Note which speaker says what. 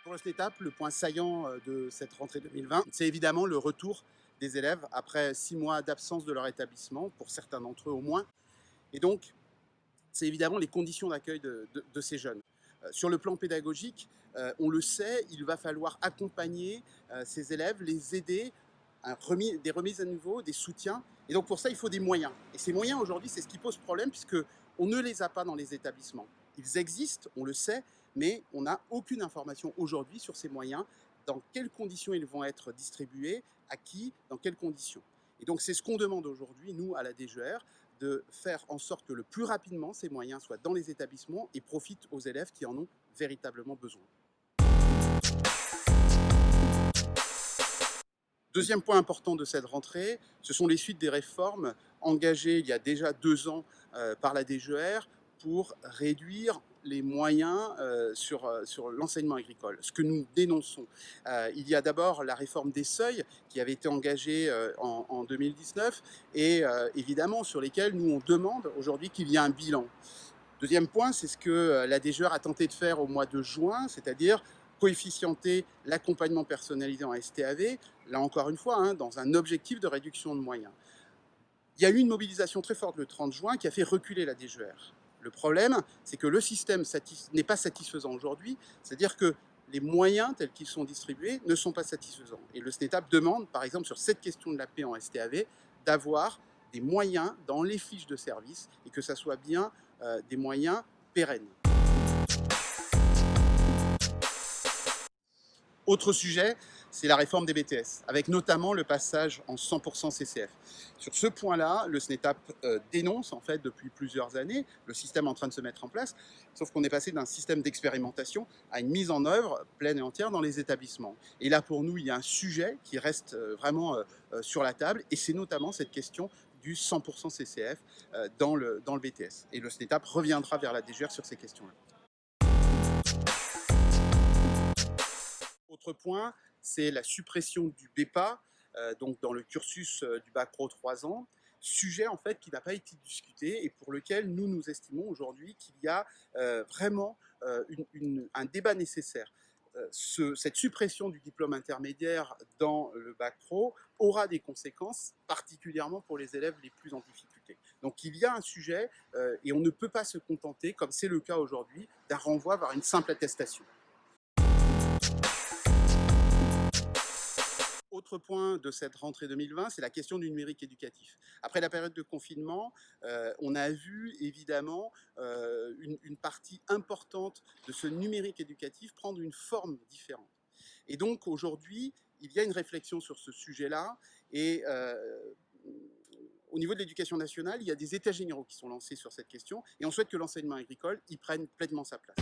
Speaker 1: Pour le SNETAP, le point saillant de cette rentrée 2020, c'est évidemment le retour des élèves après 6 mois d'absence de leur établissement, pour certains d'entre eux au moins. Et donc, c'est évidemment les conditions d'accueil de ces jeunes. Sur le plan pédagogique, on le sait, il va falloir accompagner ces élèves, les aider, des remises à niveau, des soutiens. Et donc pour ça, il faut des moyens. Et ces moyens, aujourd'hui, c'est ce qui pose problème, puisqu'on ne les a pas dans les établissements. Ils existent, on le sait, mais on n'a aucune information aujourd'hui sur ces moyens, dans quelles conditions ils vont être distribués, à qui, dans quelles conditions. Et donc c'est ce qu'on demande aujourd'hui, nous, à la DGER, de faire en sorte que le plus rapidement, ces moyens soient dans les établissements et profitent aux élèves qui en ont véritablement besoin. Deuxième point important de cette rentrée, ce sont les suites des réformes engagées il y a déjà 2 ans par la DGER pour réduire les moyens sur l'enseignement agricole, ce que nous dénonçons. Il y a d'abord la réforme des seuils qui avait été engagée en 2019 et évidemment sur lesquels nous on demande aujourd'hui qu'il y ait un bilan. Deuxième point, c'est ce que la DGER a tenté de faire au mois de juin, c'est-à-dire coefficienter l'accompagnement personnalisé en STAV, là encore une fois, dans un objectif de réduction de moyens. Il y a eu une mobilisation très forte le 30 juin qui a fait reculer la DGER. Le problème, c'est que le système n'est pas satisfaisant aujourd'hui, c'est-à-dire que les moyens tels qu'ils sont distribués ne sont pas satisfaisants. Et le SNETAP demande, par exemple, sur cette question de la paix en STAV, d'avoir des moyens dans les fiches de service et que ça soit bien des moyens pérennes. Autre sujet, c'est la réforme des BTS, avec notamment le passage en 100% CCF. Sur ce point-là, le SNETAP dénonce en fait depuis plusieurs années le système en train de se mettre en place, sauf qu'on est passé d'un système d'expérimentation à une mise en œuvre pleine et entière dans les établissements. Et là, pour nous, il y a un sujet qui reste vraiment sur la table, et c'est notamment cette question du 100% CCF dans le BTS. Et le SNETAP reviendra vers la DGER sur ces questions-là. Autre point, c'est la suppression du BEPA, donc dans le cursus du bac pro 3 ans, sujet en fait qui n'a pas été discuté et pour lequel nous estimons aujourd'hui qu'il y a vraiment un débat nécessaire. Cette suppression du diplôme intermédiaire dans le bac pro aura des conséquences, particulièrement pour les élèves les plus en difficulté. Donc il y a un sujet et on ne peut pas se contenter, comme c'est le cas aujourd'hui, d'un renvoi vers une simple attestation. Autre point de cette rentrée 2020, c'est la question du numérique éducatif. Après la période de confinement, on a vu évidemment une partie importante de ce numérique éducatif prendre une forme différente. Et donc aujourd'hui, il y a une réflexion sur ce sujet-là et au niveau de l'éducation nationale, il y a des états généraux qui sont lancés sur cette question et on souhaite que l'enseignement agricole y prenne pleinement sa place.